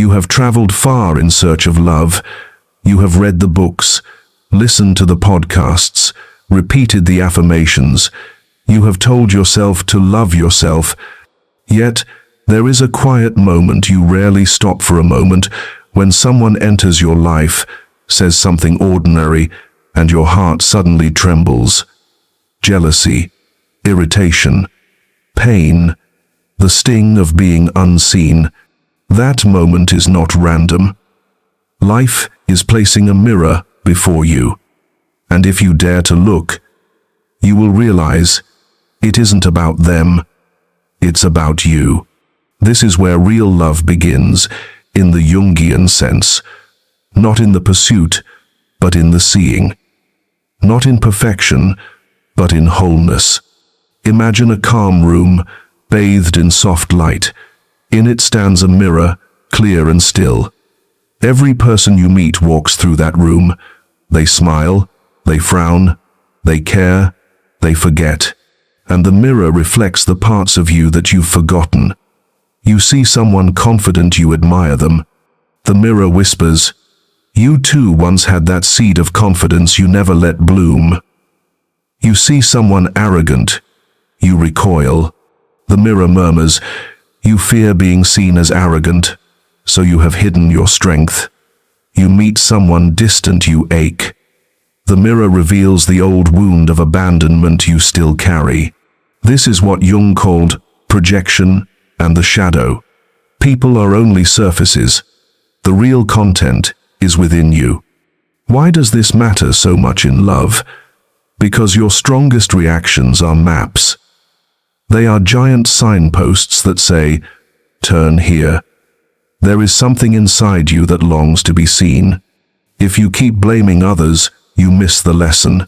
You have traveled far in search of love. You have read the books, listened to the podcasts, repeated the affirmations. You have told yourself to love yourself. Yet, there is a quiet moment you rarely stop for a moment when someone enters your life, says something ordinary, and your heart suddenly trembles. Jealousy, irritation, pain, the sting of being unseen. That moment is not random. Life is placing a mirror before you. And if you dare to look, you will realize it isn't about them, it's about you. This is where real love begins, in the Jungian sense. Not in the pursuit, but in the seeing. Not in perfection, but in wholeness. Imagine a calm room, bathed in soft light. In it stands a mirror, clear and still. Every person you meet walks through that room. They smile, they frown, they care, they forget. And the mirror reflects the parts of you that you've forgotten. You see someone confident, you admire them. The mirror whispers, you too once had that seed of confidence you never let bloom. You see someone arrogant, you recoil. The mirror murmurs, you fear being seen as arrogant, so you have hidden your strength. You meet someone distant, you ache. The mirror reveals the old wound of abandonment you still carry. This is what Jung called projection and the shadow. People are only surfaces. The real content is within you. Why does this matter so much in love? Because your strongest reactions are maps. They are giant signposts that say, turn here. There is something inside you that longs to be seen. If you keep blaming others, you miss the lesson.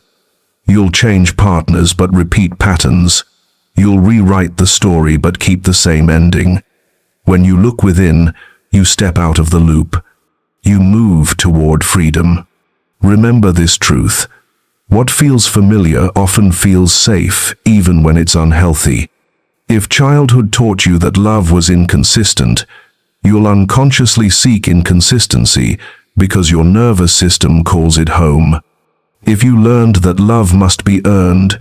You'll change partners but repeat patterns. You'll rewrite the story but keep the same ending. When you look within, you step out of the loop. You move toward freedom. Remember this truth. What feels familiar often feels safe, even when it's unhealthy. If childhood taught you that love was inconsistent, you'll unconsciously seek inconsistency because your nervous system calls it home. If you learned that love must be earned,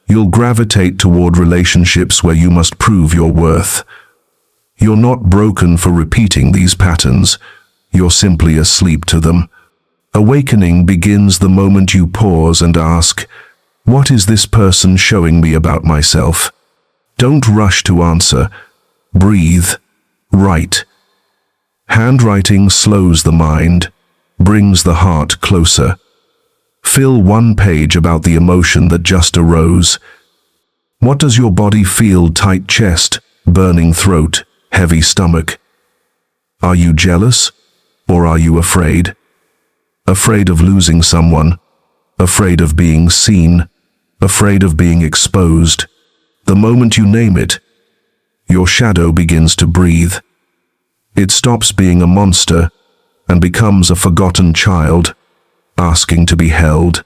you'll gravitate toward relationships where you must prove your worth. You're not broken for repeating these patterns. You're simply asleep to them. Awakening begins the moment you pause and ask, what is this person showing me about myself? Don't rush to answer. Breathe. Write. Handwriting slows the mind, brings the heart closer. Fill one page about the emotion that just arose. What does your body feel? Tight chest, burning throat, heavy stomach. Are you jealous, or are you afraid? Afraid of losing someone, afraid of being seen, afraid of being exposed. The moment you name it, your shadow begins to breathe. It stops being a monster and becomes a forgotten child, asking to be held.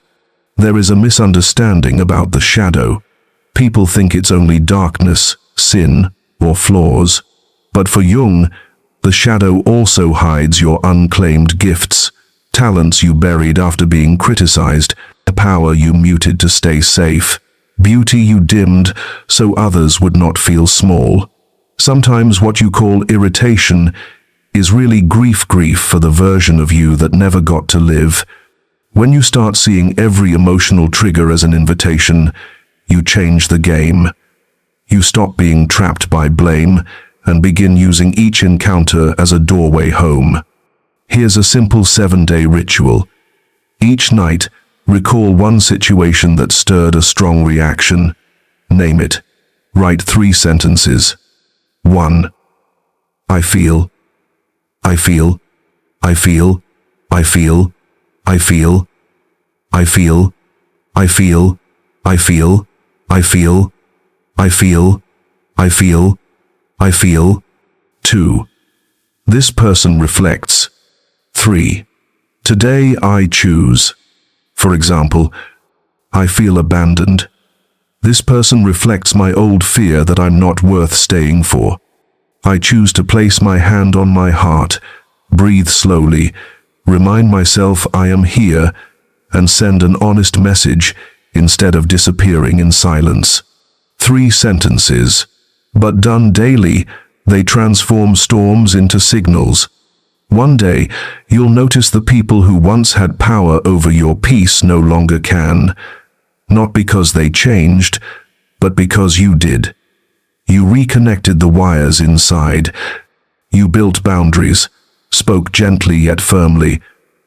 There is a misunderstanding about the shadow. People think it's only darkness, sin, or flaws. But for Jung, the shadow also hides your unclaimed gifts, talents you buried after being criticized, a power you muted to stay safe, beauty you dimmed so others would not feel small. Sometimes what you call irritation is really grief for the version of you that never got to live. When you start seeing every emotional trigger as an invitation, you change the game. You stop being trapped by blame and begin using each encounter as a doorway home. Here's a simple 7-day ritual. Each night, recall one situation that stirred a strong reaction. Name it. Write 3 sentences. 1. I feel. I feel. I feel. I feel. I feel. I feel. I feel. I feel. I feel. I feel. I feel. I feel. 2. This person reflects. 3. Today I choose. For example, I feel abandoned. This person reflects my old fear that I'm not worth staying for. I choose to place my hand on my heart. breathe slowly, remind myself I am here, and send an honest message instead of disappearing in silence. 3 sentences, but done daily, they transform storms into signals. One day, you'll notice the people who once had power over your peace no longer can, not because they changed, but because you did. You reconnected the wires inside. You built boundaries, spoke gently yet firmly,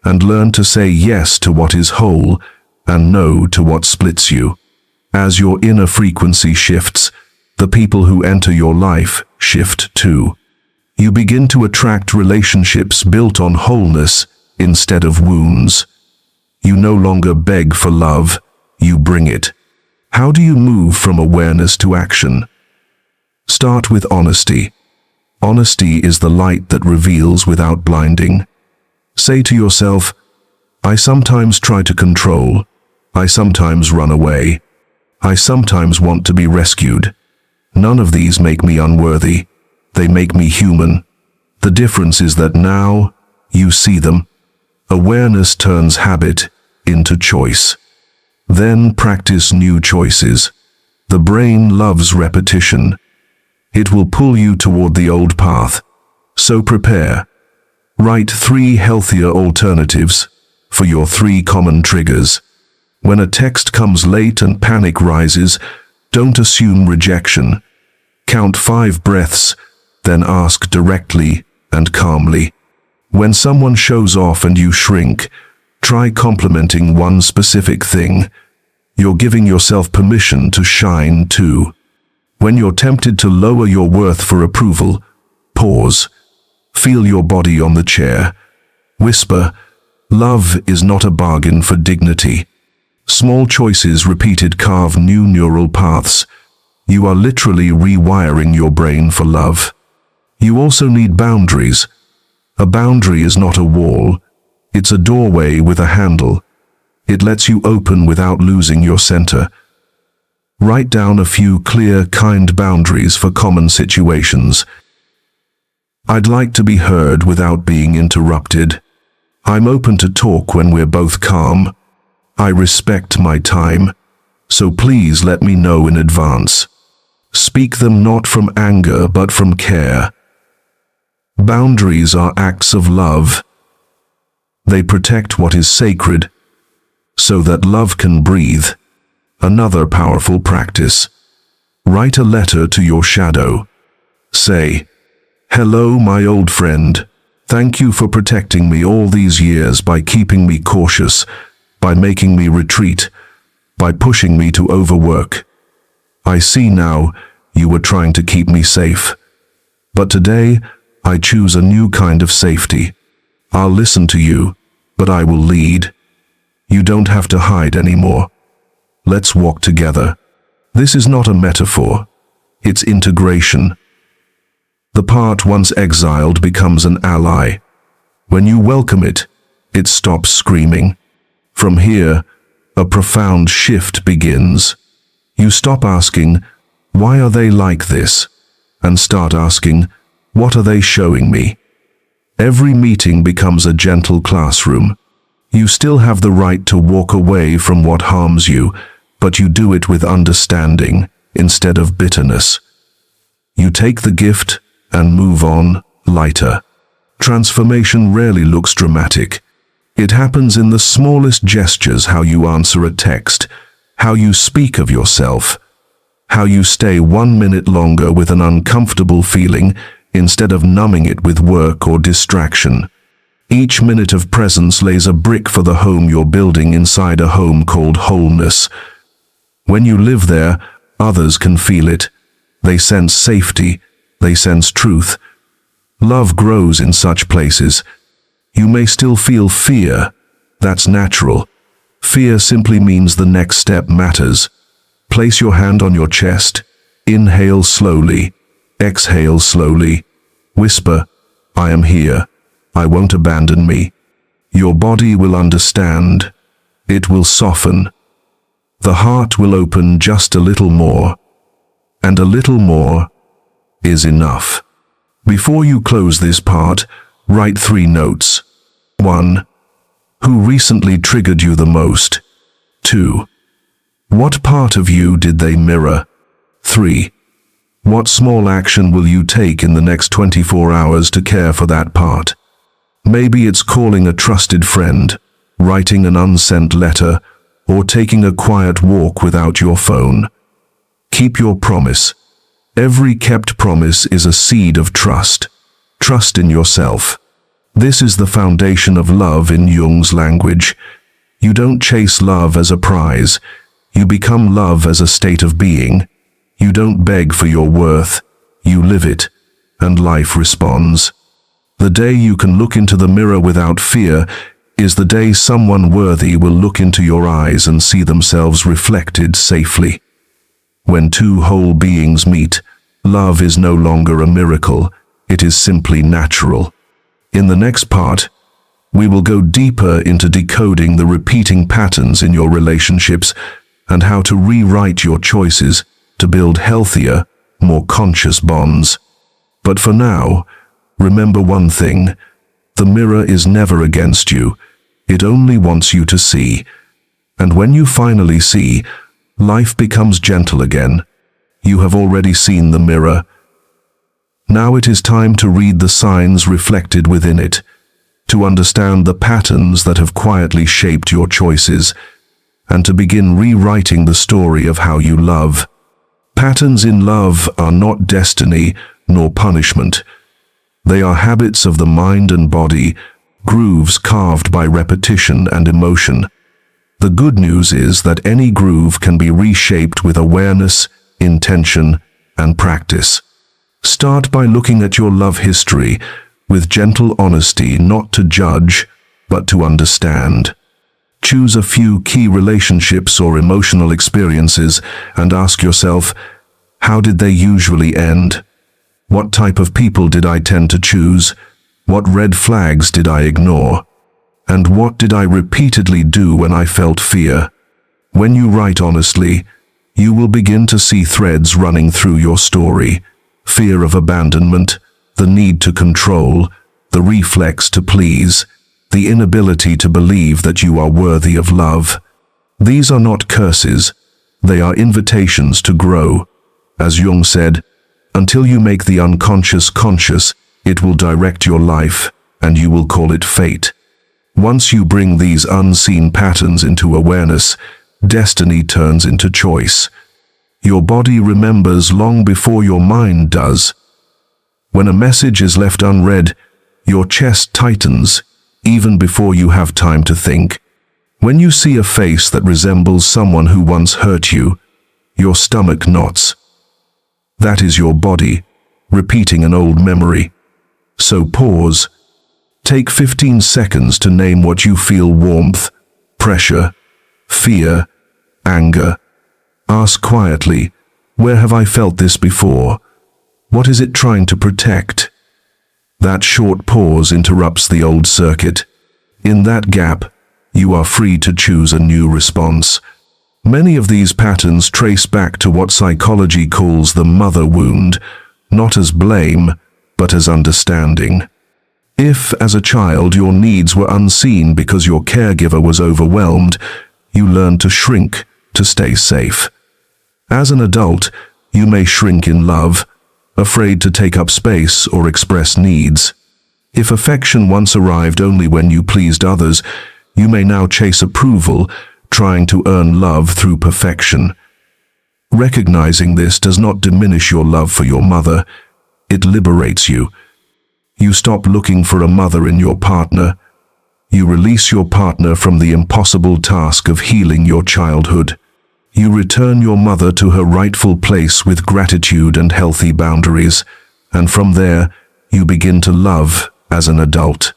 and learned to say yes to what is whole and no to what splits you. As your inner frequency shifts, the people who enter your life shift too. You begin to attract relationships built on wholeness instead of wounds. You no longer beg for love, you bring it. How do you move from awareness to action? Start with honesty. Honesty is the light that reveals without blinding. Say to yourself, I sometimes try to control. I sometimes run away. I sometimes want to be rescued. None of these make me unworthy. They make me human. The difference is that now you see them. Awareness turns habit into choice. Then practice new choices. The brain loves repetition. It will pull you toward the old path. So prepare. Write 3 healthier alternatives for your 3 common triggers. When a text comes late and panic rises, don't assume rejection. Count 5 breaths, then ask directly and calmly. When someone shows off and you shrink, try complimenting one specific thing. You're giving yourself permission to shine too. When you're tempted to lower your worth for approval, pause. Feel your body on the chair. Whisper, love is not a bargain for dignity. Small choices repeated carve new neural paths. You are literally rewiring your brain for love. You also need boundaries. A boundary is not a wall. It's a doorway with a handle. It lets you open without losing your center. Write down a few clear, kind boundaries for common situations. I'd like to be heard without being interrupted. I'm open to talk when we're both calm. I respect my time, so please let me know in advance. Speak them not from anger but from care. Boundaries are acts of love. They protect what is sacred, so that love can breathe. Another powerful practice. Write a letter to your shadow. Say, hello, my old friend. Thank you for protecting me all these years by keeping me cautious, by making me retreat, by pushing me to overwork. I see now you were trying to keep me safe. But today, I choose a new kind of safety. I'll listen to you, but I will lead. You don't have to hide anymore. Let's walk together. This is not a metaphor. It's integration. The part once exiled becomes an ally. When you welcome it, it stops screaming. From here, a profound shift begins. You stop asking, why are they like this? And start asking, what are they showing me? Every meeting becomes a gentle classroom. You still have the right to walk away from what harms you, but you do it with understanding instead of bitterness. You take the gift and move on lighter. Transformation rarely looks dramatic. It happens in the smallest gestures: how you answer a text, how you speak of yourself, how you stay 1 minute longer with an uncomfortable feeling instead of numbing it with work or distraction. Each minute of presence lays a brick for the home you're building inside a home called wholeness. When you live there, others can feel it. They sense safety. They sense truth. Love grows in such places. You may still feel fear. That's natural. Fear simply means the next step matters. Place your hand on your chest. Inhale slowly. Exhale slowly. Whisper, I am here. I won't abandon me. Your body will understand. It will soften. The heart will open just a little more. And a little more is enough. Before you close this part, Write 3 notes. 1. Who recently triggered you the most? 2. What part of you did they mirror? 3. What small action will you take in the next 24 hours to care for that part? Maybe it's calling a trusted friend, writing an unsent letter, or taking a quiet walk without your phone. Keep your promise. Every kept promise is a seed of trust. Trust in yourself. This is the foundation of love in Jung's language. You don't chase love as a prize. You become love as a state of being. You don't beg for your worth. You live it, and life responds. The day you can look into the mirror without fear is the day someone worthy will look into your eyes and see themselves reflected safely. When 2 whole beings meet, love is no longer a miracle, it is simply natural. In the next part, we will go deeper into decoding the repeating patterns in your relationships and how to rewrite your choices to build healthier, more conscious bonds. But for now, remember one thing: the mirror is never against you. It only wants you to see. And when you finally see, life becomes gentle again. You have already seen the mirror. Now it is time to read the signs reflected within it, to understand the patterns that have quietly shaped your choices, and to begin rewriting the story of how you love. Patterns in love are not destiny nor punishment. They are habits of the mind and body, grooves carved by repetition and emotion. The good news is that any groove can be reshaped with awareness, intention, and practice. Start by looking at your love history with gentle honesty, not to judge, but to understand. Choose a few key relationships or emotional experiences and ask yourself, how did they usually end? What type of people did I tend to choose? What red flags did I ignore? And what did I repeatedly do when I felt fear? When you write honestly, you will begin to see threads running through your story. Fear of abandonment, the need to control, the reflex to please, the inability to believe that you are worthy of love. These are not curses, they are invitations to grow. As Jung said, until you make the unconscious conscious, it will direct your life, and you will call it fate. Once you bring these unseen patterns into awareness, destiny turns into choice. Your body remembers long before your mind does. When a message is left unread, your chest tightens, even before you have time to think. When you see a face that resembles someone who once hurt you, your stomach knots. That is your body, repeating an old memory. So pause. Take 15 seconds to name what you feel: warmth, pressure, fear, anger. Ask quietly, where have I felt this before? What is it trying to protect? That short pause interrupts the old circuit. In that gap, you are free to choose a new response. Many of these patterns trace back to what psychology calls the mother wound, not as blame, but as understanding. If, as a child, your needs were unseen because your caregiver was overwhelmed, you learned to shrink to stay safe. As an adult, you may shrink in love, afraid to take up space or express needs. If affection once arrived only when you pleased others, you may now chase approval, trying to earn love through perfection. Recognizing this does not diminish your love for your mother, it liberates you. You stop looking for a mother in your partner. You release your partner from the impossible task of healing your childhood. You return your mother to her rightful place with gratitude and healthy boundaries, and from there, you begin to love as an adult.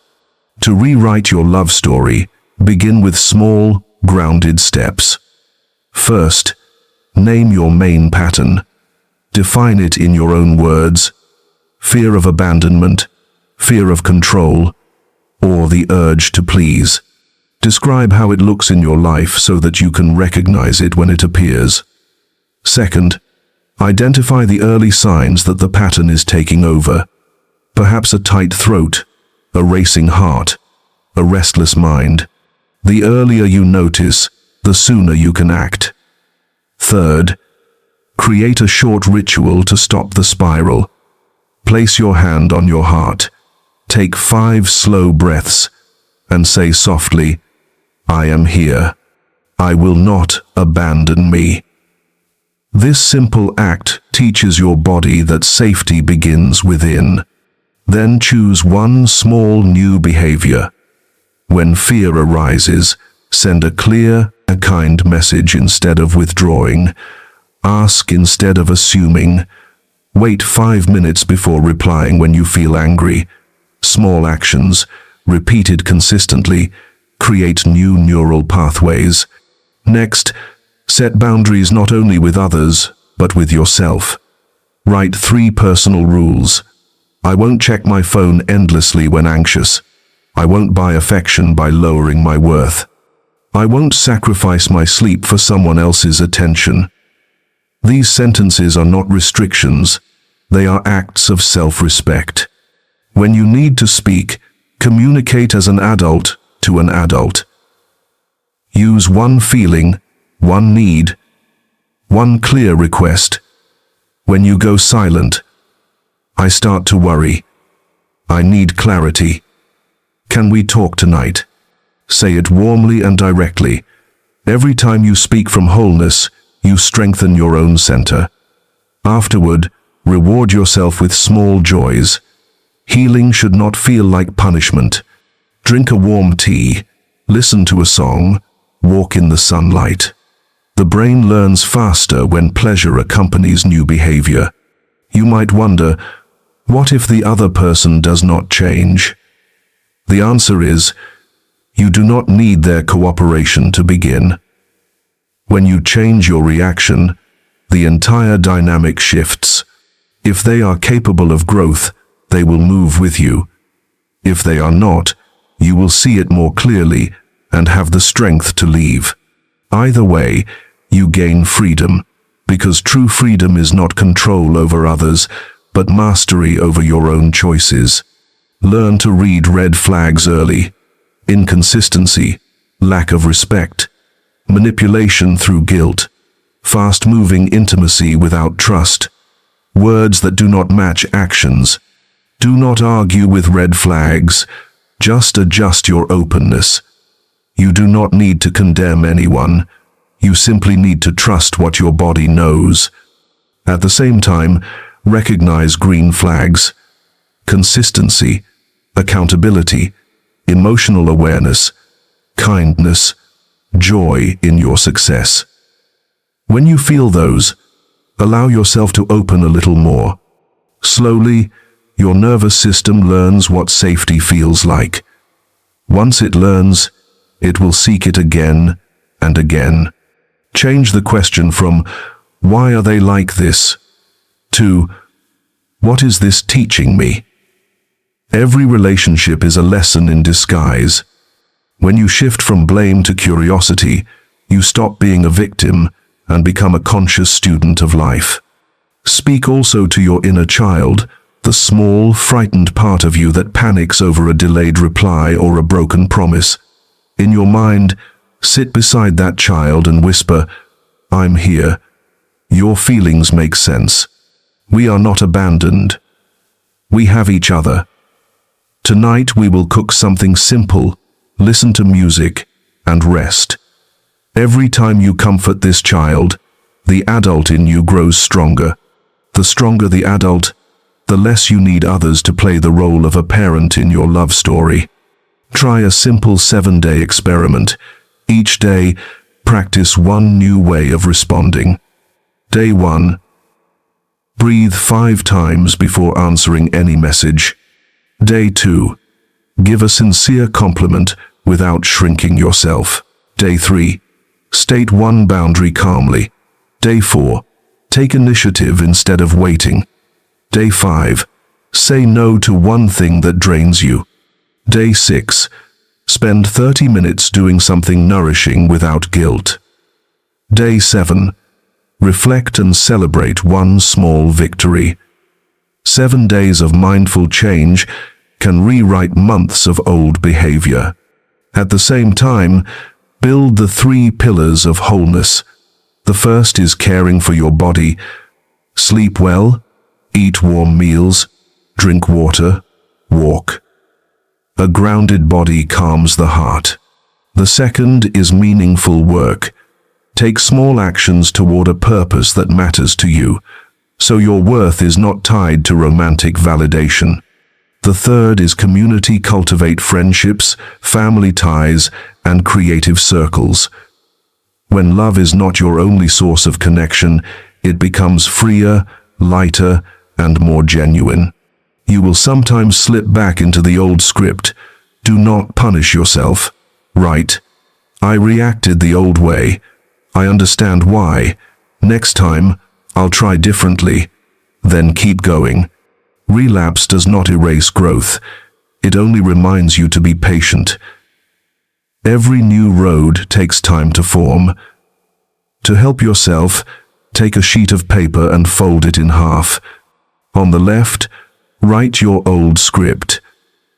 To rewrite your love story, begin with small, grounded steps. First, name your main pattern. Define it in your own words. Fear of abandonment, fear of control, or the urge to please. Describe how it looks in your life so that you can recognize it when it appears. Second, identify the early signs that the pattern is taking over. Perhaps a tight throat, a racing heart, a restless mind. The earlier you notice, the sooner you can act. Third, create a short ritual to stop the spiral. Place your hand on your heart, take 5 slow breaths, and say softly, "I am here. I will not abandon me." This simple act teaches your body that safety begins within. Then choose one small new behavior. When fear arises, send a clear, a kind message instead of withdrawing. Ask instead of assuming. Wait 5 minutes before replying when you feel angry. Small actions, repeated consistently, create new neural pathways. Next, set boundaries not only with others, but with yourself. Write 3 personal rules. I won't check my phone endlessly when anxious. I won't buy affection by lowering my worth. I won't sacrifice my sleep for someone else's attention. These sentences are not restrictions. They are acts of self-respect. When you need to speak, communicate as an adult to an adult. Use one feeling, one need, one clear request. When you go silent, I start to worry. I need clarity. Can we talk tonight? Say it warmly and directly. Every time you speak from wholeness, you strengthen your own center. Afterward, reward yourself with small joys. Healing should not feel like punishment. Drink a warm tea, listen to a song, walk in the sunlight. The brain learns faster when pleasure accompanies new behavior. You might wonder, what if the other person does not change? The answer is, you do not need their cooperation to begin. When you change your reaction, the entire dynamic shifts. If they are capable of growth, they will move with you. If they are not, you will see it more clearly and have the strength to leave. Either way, you gain freedom, because true freedom is not control over others, but mastery over your own choices. Learn to read red flags early. Inconsistency, lack of respect, manipulation through guilt, fast-moving intimacy without trust, words that do not match actions. Do not argue with red flags, just adjust your openness. You do not need to condemn anyone. You simply need to trust what your body knows. At the same time, recognize green flags, consistency, accountability, emotional awareness, kindness, joy in your success. When you feel those, allow yourself to open a little more. Slowly, your nervous system learns what safety feels like. Once it learns, it will seek it again and again. Change the question from, "Why are they like this?" to, "What is this teaching me?" Every relationship is a lesson in disguise. When you shift from blame to curiosity, you stop being a victim and become a conscious student of life. Speak also to your inner child, the small, frightened part of you that panics over a delayed reply or a broken promise. In your mind, sit beside that child and whisper, "I'm here. Your feelings make sense. We are not abandoned. We have each other. Tonight we will cook something simple, listen to music, and rest." Every time you comfort this child, the adult in you grows stronger. The stronger the adult, the less you need others to play the role of a parent in your love story. Try a simple 7-day experiment. Each day, practice one new way of responding. Day 1. Breathe 5 times before answering any message. Day 2. Give a sincere compliment without shrinking yourself. Day 3. State one boundary calmly. Day 4. Take initiative instead of waiting. Day 5. Say no to one thing that drains you. Day 6. Spend 30 minutes doing something nourishing without guilt. Day 7. Reflect and celebrate one small victory. 7 days of mindful change, can rewrite months of old behavior. At the same time, build the 3 pillars of wholeness. The first is caring for your body. Sleep well, eat warm meals, drink water, walk. A grounded body calms the heart. The second is meaningful work. Take small actions toward a purpose that matters to you, so your worth is not tied to romantic validation. The third is community. Cultivate friendships, family ties, and creative circles. When love is not your only source of connection, it becomes freer, lighter, and more genuine. You will sometimes slip back into the old script. Do not punish yourself. Write, "I reacted the old way. I understand why. Next time, I'll try differently." Then keep going. Relapse does not erase growth. It only reminds you to be patient. Every new road takes time to form. To help yourself, take a sheet of paper and fold it in half. On the left, write your old script.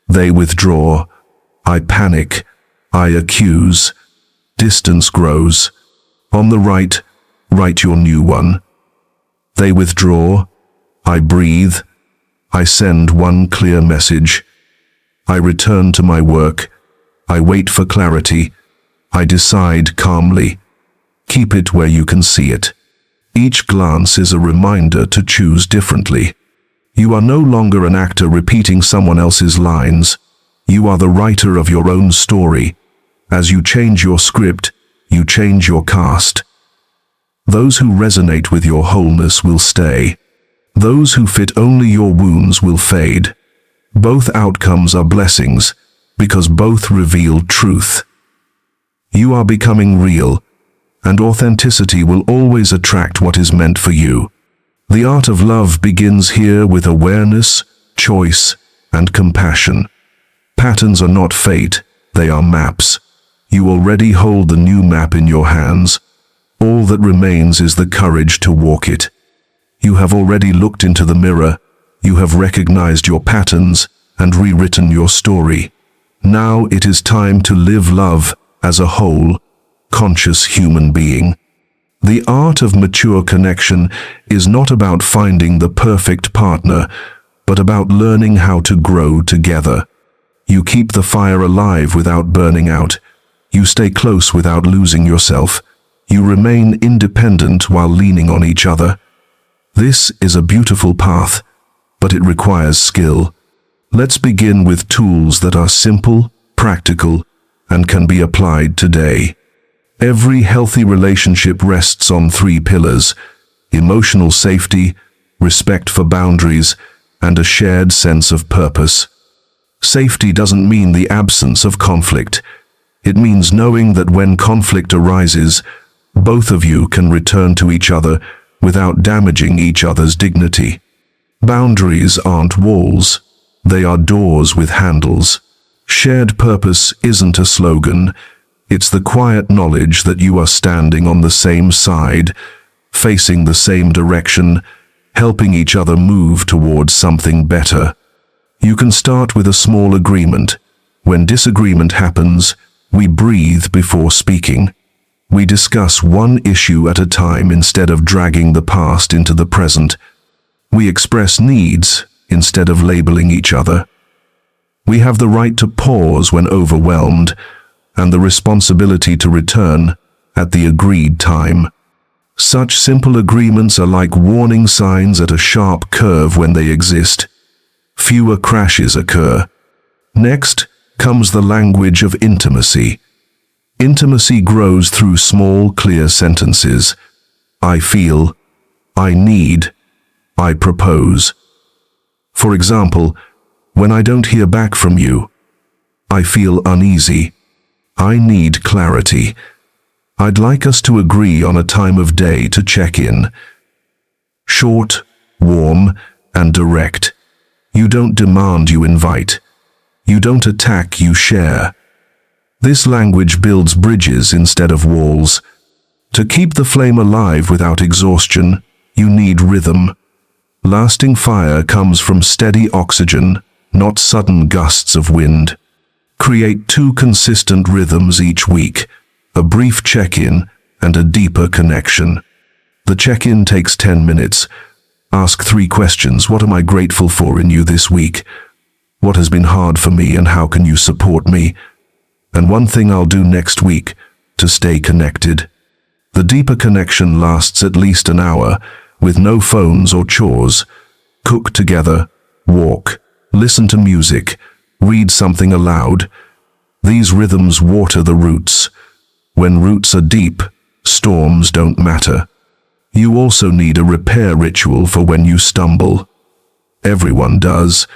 They withdraw. I panic. I accuse. Distance grows. On the right, write your new one. They withdraw. I breathe. I send one clear message. I return to my work. I wait for clarity. I decide calmly. Keep it where you can see it. Each glance is a reminder to choose differently. You are no longer an actor repeating someone else's lines. You are the writer of your own story. As you change your script, you change your cast. Those who resonate with your wholeness will stay. Those who fit only your wounds will fade. Both outcomes are blessings, because both reveal truth. You are becoming real, and authenticity will always attract what is meant for you. The art of love begins here with awareness, choice, and compassion. Patterns are not fate, they are maps. You already hold the new map in your hands. All that remains is the courage to walk it. You have already looked into the mirror. You have recognized your patterns and rewritten your story. Now it is time to live love as a whole, conscious human being. The art of mature connection is not about finding the perfect partner, but about learning how to grow together. You keep the fire alive without burning out. You stay close without losing yourself. You remain independent while leaning on each other. This is a beautiful path, but it requires skill. Let's begin with tools that are simple, practical, and can be applied today. Every healthy relationship rests on 3 pillars: emotional safety, respect for boundaries, and a shared sense of purpose. Safety doesn't mean the absence of conflict. It means knowing that when conflict arises, both of you can return to each other without damaging each other's dignity. Boundaries aren't walls. They are doors with handles. Shared purpose isn't a slogan. It's the quiet knowledge that you are standing on the same side, facing the same direction, helping each other move towards something better. You can start with a small agreement. When disagreement happens, we breathe before speaking. We discuss one issue at a time instead of dragging the past into the present. We express needs instead of labeling each other. We have the right to pause when overwhelmed, and the responsibility to return at the agreed time. Such simple agreements are like warning signs at a sharp curve when they exist. Fewer crashes occur. Next comes the language of intimacy. Intimacy grows through small, clear sentences. I feel, I need, I propose. For example, when I don't hear back from you, I feel uneasy. I need clarity. I'd like us to agree on a time of day to check in. Short, warm, and direct. You don't demand, you invite. You don't attack, you share. This language builds bridges instead of walls. To keep the flame alive without exhaustion, you need rhythm. Lasting fire comes from steady oxygen, not sudden gusts of wind. Create 2 consistent rhythms each week, a brief check-in and a deeper connection. The check-in takes 10 minutes. Ask 3 questions. What am I grateful for in you this week? What has been hard for me and how can you support me? And one thing I'll do next week to stay connected. The deeper connection lasts at least an hour, with no phones or chores. Cook together, walk, listen to music, read something aloud. These rhythms water the roots. When roots are deep, storms don't matter. You also need a repair ritual for when you stumble. Everyone does.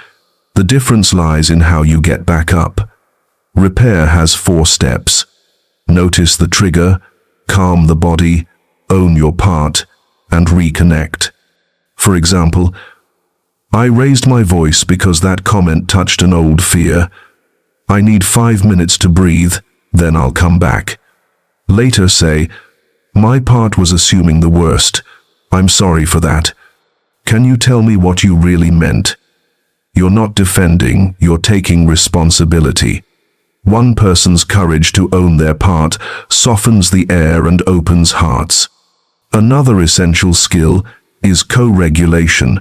The difference lies in how you get back up. Repair has 4 steps. Notice the trigger, calm the body, own your part, and reconnect. For example, I raised my voice because that comment touched an old fear. I need 5 minutes to breathe, then I'll come back. Later say, my part was assuming the worst. I'm sorry for that. Can you tell me what you really meant? You're not defending, you're taking responsibility. One person's courage to own their part softens the air and opens hearts. Another essential skill is co-regulation.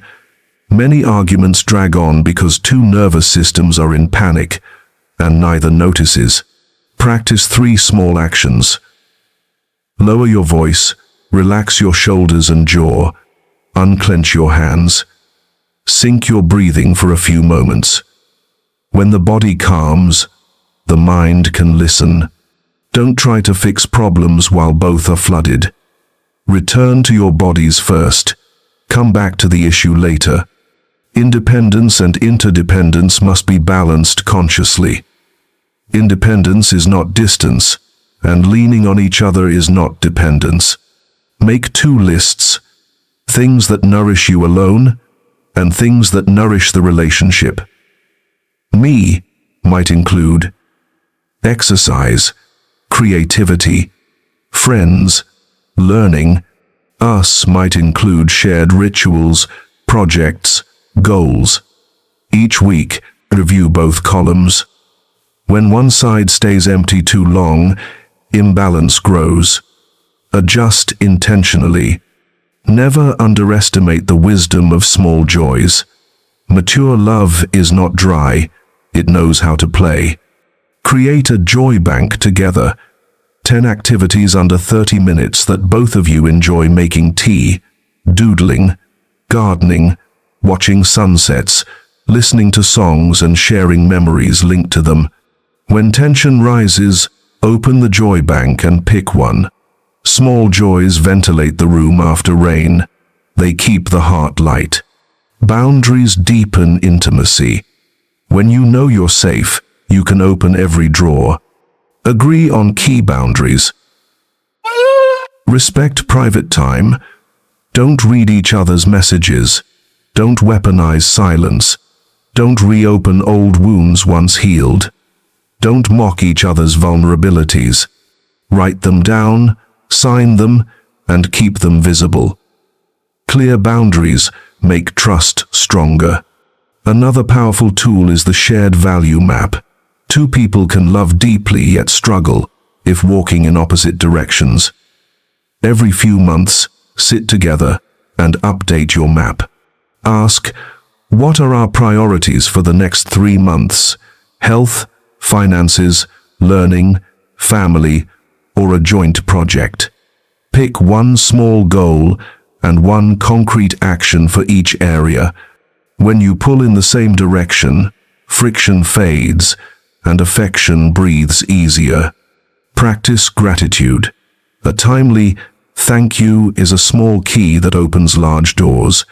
Many arguments drag on because 2 nervous systems are in panic, and neither notices. Practice 3 small actions. Lower your voice, relax your shoulders and jaw, unclench your hands. Sync your breathing for a few moments. When the body calms, the mind can listen. Don't try to fix problems while both are flooded. Return to your bodies first. Come back to the issue later. Independence and interdependence must be balanced consciously. Independence is not distance, and leaning on each other is not dependence. Make 2 lists: things that nourish you alone and things that nourish the relationship. Me might include exercise, creativity, friends, learning. Us might include shared rituals, projects, goals. Each week, review both columns. When one side stays empty too long, imbalance grows. Adjust intentionally. Never underestimate the wisdom of small joys. Mature love is not dry, it knows how to play. Create a joy bank together. 10 activities under 30 minutes that both of you enjoy: making tea, doodling, gardening, watching sunsets, listening to songs and sharing memories linked to them. When tension rises, open the joy bank and pick one. Small joys ventilate the room after rain. They keep the heart light. Boundaries deepen intimacy. When you know you're safe, you can open every drawer. Agree on key boundaries. Respect private time. Don't read each other's messages. Don't weaponize silence. Don't reopen old wounds once healed. Don't mock each other's vulnerabilities. Write them down, sign them, and keep them visible. Clear boundaries make trust stronger. Another powerful tool is the shared value map. 2 people can love deeply yet struggle if walking in opposite directions. Every few months, sit together and update your map. Ask, what are our priorities for the next 3 months? Health, finances, learning, family, or a joint project. Pick one small goal and one concrete action for each area. When you pull in the same direction, friction fades and affection breathes easier. Practice gratitude. A timely thank you is a small key that opens large doors.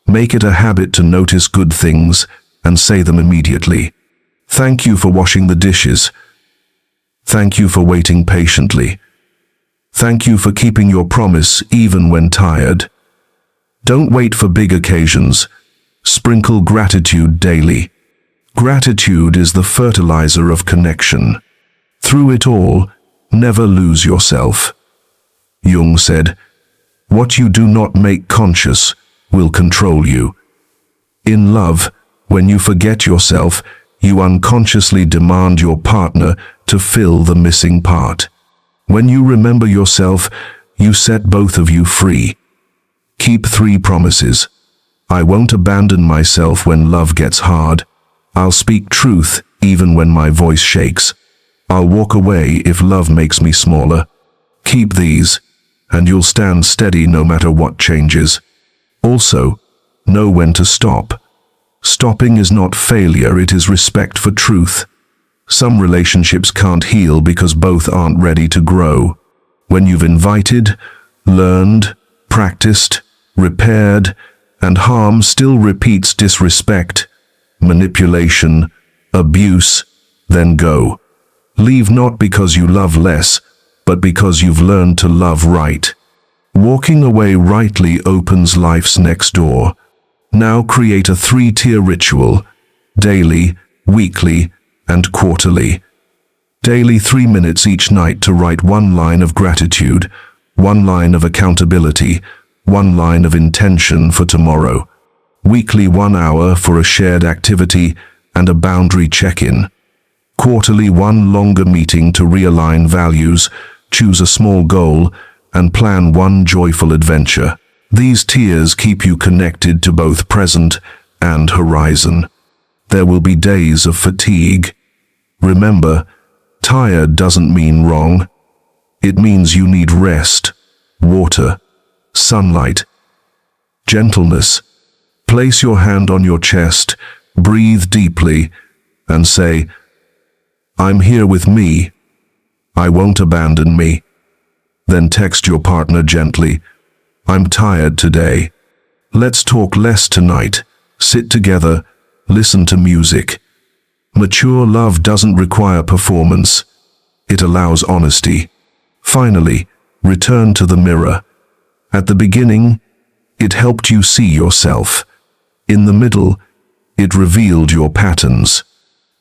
Make it a habit to notice good things and say them immediately. Thank you for washing the dishes. Thank you for waiting patiently. Thank you for keeping your promise even when tired. Don't wait for big occasions. Sprinkle gratitude daily. Gratitude is the fertilizer of connection. Through it all, never lose yourself. Jung said, "What you do not make conscious will control you." In love, When you forget yourself, you unconsciously demand your partner to fill the missing part. When you remember yourself, you set both of you free. Keep 3 promises. I won't abandon myself when love gets hard. I'll speak truth even when my voice shakes. I'll walk away if love makes me smaller. Keep these, and you'll stand steady no matter what changes. Also, know when to stop. Stopping is not failure, it is respect for truth. Some relationships can't heal because both aren't ready to grow. When you've invited, learned, practiced, repaired, and harm still repeats disrespect, manipulation, abuse, then go. Leave not because you love less, but because you've learned to love right. Walking away rightly opens life's next door. Now create a 3-tier ritual: daily, weekly, and quarterly. Daily 3 minutes each night to write 1 line of gratitude, 1 line of accountability, 1 line of intention for tomorrow. Weekly 1 hour for a shared activity and a boundary check-in. Quarterly 1 longer meeting to realign values, choose a small goal, and plan 1 joyful adventure. These tiers keep you connected to both present and horizon. There will be days of fatigue. Remember, tired doesn't mean wrong. It means you need rest, water, sunlight, gentleness. Place your hand on your chest, breathe deeply, and say, I'm here with me. I won't abandon me. Then text your partner gently, I'm tired today. Let's talk less tonight. Sit together, listen to music. Mature love doesn't require performance. It allows honesty. Finally, return to the mirror. At the beginning, it helped you see yourself. In the middle, it revealed your patterns.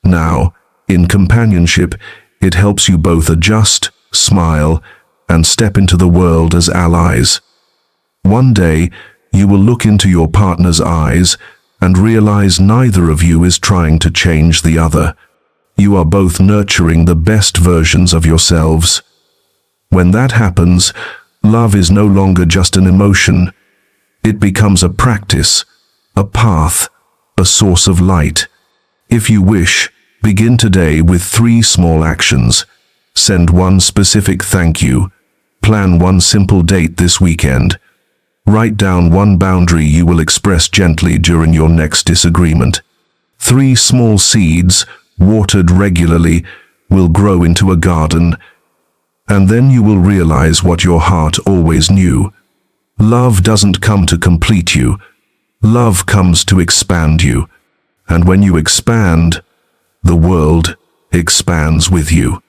Now, in companionship, it helps you both adjust, smile, and step into the world as allies. One day, you will look into your partner's eyes and realize neither of you is trying to change the other. You are both nurturing the best versions of yourselves. When that happens, love is no longer just an emotion. It becomes a practice, a path, a source of light. If you wish, begin today with 3 small actions. Send 1 specific thank you. Plan 1 simple date this weekend. Write down 1 boundary you will express gently during your next disagreement. 3 small seeds, watered regularly, will grow into a garden. And then you will realize what your heart always knew. Love doesn't come to complete you. Love comes to expand you. And when you expand, the world expands with you.